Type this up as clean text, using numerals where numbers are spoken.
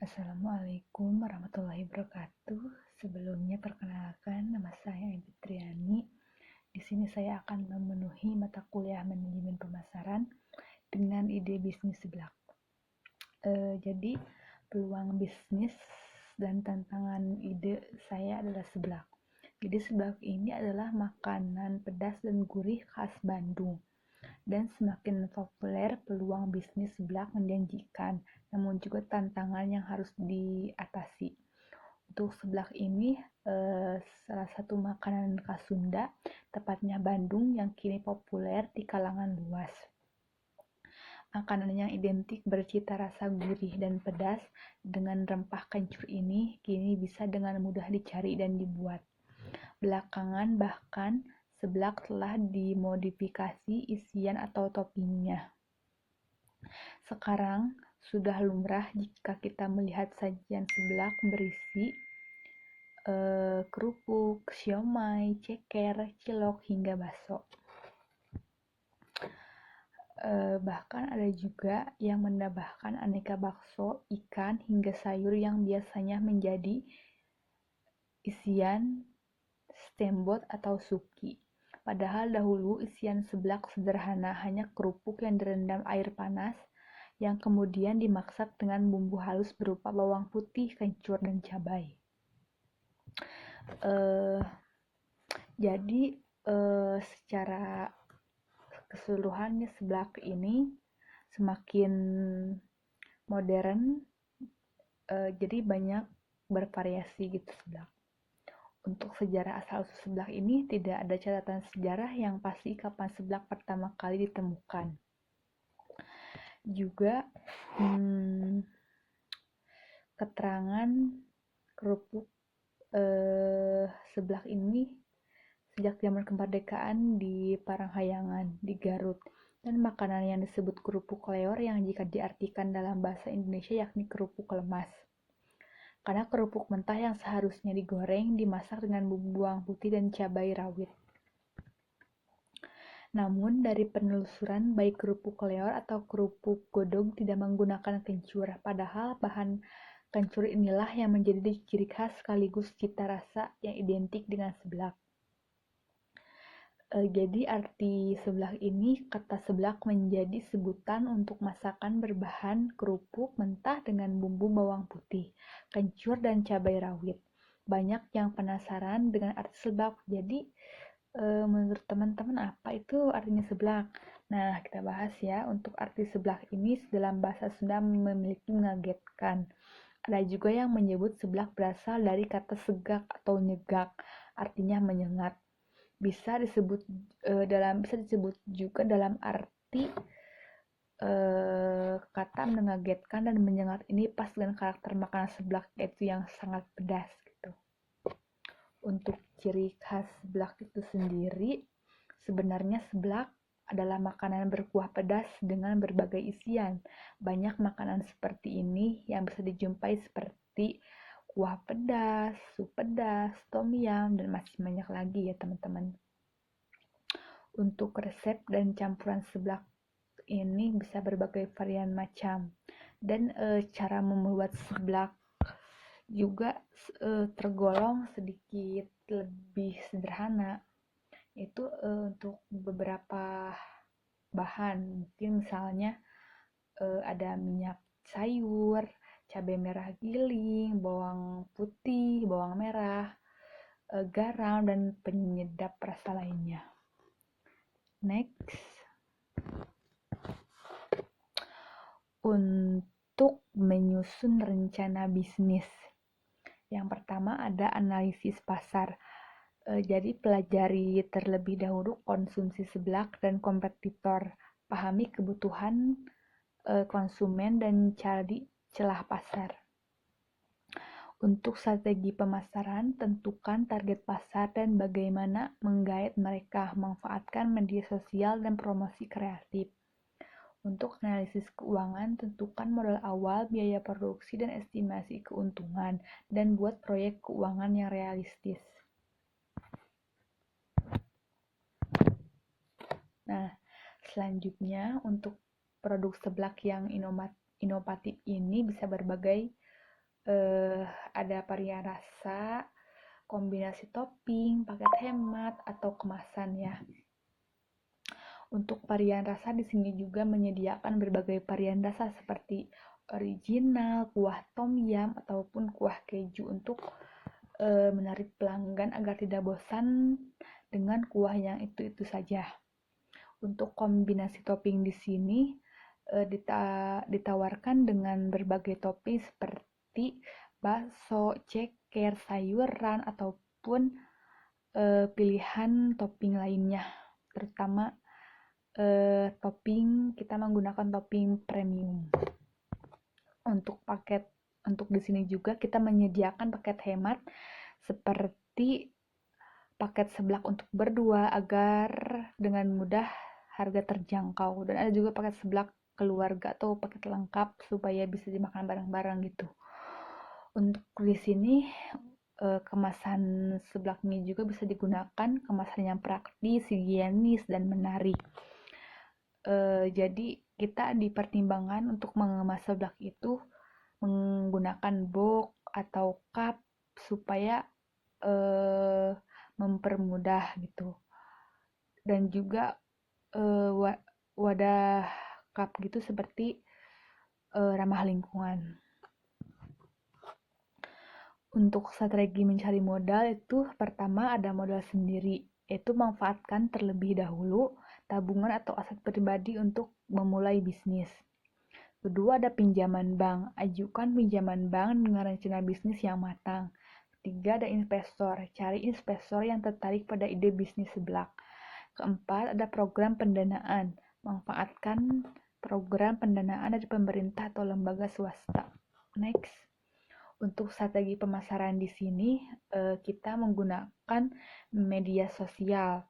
Assalamualaikum warahmatullahi wabarakatuh. Sebelumnya perkenalkan, nama saya Ibu Triani. Di sini saya akan memenuhi mata kuliah manajemen pemasaran dengan ide bisnis seblak. Jadi peluang bisnis dan tantangan ide saya adalah seblak. Jadi seblak ini adalah makanan pedas dan gurih khas Bandung. Dan semakin populer, peluang bisnis seblak menjanjikan, namun juga tantangan yang harus diatasi. Untuk seblak ini, salah satu makanan khas Sunda, tepatnya Bandung, yang kini populer di kalangan luas. Makanan yang identik bercita rasa gurih dan pedas dengan rempah kencur ini kini bisa dengan mudah dicari dan dibuat. Belakangan bahkan seblak telah dimodifikasi isian atau toppingnya. Sekarang sudah lumrah jika kita melihat sajian seblak berisi kerupuk, siomay, ceker, cilok, hingga bakso. Bahkan ada juga yang menambahkan aneka bakso, ikan, hingga sayur yang biasanya menjadi isian steamboat atau suki. Padahal dahulu isian seblak sederhana, hanya kerupuk yang direndam air panas yang kemudian dimasak dengan bumbu halus berupa bawang putih, kencur, dan cabai. Jadi secara keseluruhannya seblak ini semakin modern, jadi banyak bervariasi gitu seblak. Untuk sejarah asal-usul seblak ini tidak ada catatan sejarah yang pasti kapan seblak pertama kali ditemukan. Juga keterangan kerupuk seblak ini sejak zaman kemerdekaan di Paranghayangan di Garut, dan makanan yang disebut kerupuk leor yang jika diartikan dalam bahasa Indonesia yakni kerupuk lemas. Karena kerupuk mentah yang seharusnya digoreng dimasak dengan bumbu bawang putih dan cabai rawit. Namun dari penelusuran baik kerupuk leor atau kerupuk godong tidak menggunakan kencur, padahal bahan kencur inilah yang menjadi ciri khas sekaligus cita rasa yang identik dengan seblak. Jadi arti seblak ini, kata seblak menjadi sebutan untuk masakan berbahan kerupuk mentah dengan bumbu bawang putih, kencur, dan cabai rawit. Banyak yang penasaran dengan arti seblak. Jadi menurut teman-teman apa itu artinya seblak? Nah, kita bahas ya. Untuk arti seblak ini dalam bahasa Sunda memiliki mengagetkan. Ada juga yang menyebut seblak berasal dari kata segak atau nyegak, artinya menyengat. Bisa disebut juga dalam arti kata mengagetkan dan menyengat ini pas dengan karakter makanan seblak, yaitu yang sangat pedas gitu. Untuk ciri khas seblak itu sendiri, sebenarnya seblak adalah makanan berkuah pedas dengan berbagai isian. Banyak makanan seperti ini yang bisa dijumpai seperti kuah pedas, sup pedas, tom yum, dan masih banyak lagi ya teman-teman. Untuk resep dan campuran seblak ini bisa berbagai varian macam. Dan cara membuat seblak juga tergolong sedikit lebih sederhana. Itu untuk beberapa bahan, mungkin misalnya ada minyak sayur, cabai merah giling, bawang putih, bawang merah, garam, dan penyedap rasa lainnya. Next, untuk menyusun rencana bisnis, yang pertama ada analisis pasar. Jadi pelajari terlebih dahulu konsumsi seblak dan kompetitor, pahami kebutuhan konsumen dan cari celah pasar. Untuk strategi pemasaran, tentukan target pasar dan bagaimana menggait mereka, manfaatkan media sosial dan promosi kreatif. Untuk analisis keuangan, tentukan modal awal, biaya produksi, dan estimasi keuntungan, dan buat proyek keuangan yang realistis. Nah, selanjutnya untuk produk seblak yang inovatif ini bisa berbagai ada varian rasa, kombinasi topping, paket hemat, atau kemasan ya. Untuk varian rasa di sini juga menyediakan berbagai varian rasa seperti original, kuah tom yum, ataupun kuah keju untuk menarik pelanggan agar tidak bosan dengan kuah yang itu-itu saja. Untuk kombinasi topping di sini ditawarkan dengan berbagai topping seperti bakso, ceker, sayuran, ataupun pilihan topping lainnya. Terutama topping, kita menggunakan topping premium. Untuk di sini juga kita menyediakan paket hemat seperti paket seblak untuk berdua agar dengan mudah harga terjangkau, dan ada juga paket seblak keluarga atau paket lengkap supaya bisa dimakan bareng-bareng gitu. Untuk di sini kemasan seblak mie juga bisa digunakan kemasan yang praktis, higienis, dan menarik. Jadi kita dipertimbangkan untuk mengemas seblak itu menggunakan box atau cup supaya mempermudah gitu, dan juga wadah cup gitu seperti ramah lingkungan. Untuk strategi mencari modal itu pertama ada modal sendiri, yaitu manfaatkan terlebih dahulu tabungan atau aset pribadi untuk memulai bisnis. Kedua ada pinjaman bank, ajukan pinjaman bank dengan rencana bisnis yang matang. Ketiga ada investor, cari investor yang tertarik pada ide bisnis seblak. Keempat ada program pendanaan, manfaatkan program pendanaan dari pemerintah atau lembaga swasta. Next, untuk strategi pemasaran di sini kita menggunakan media sosial,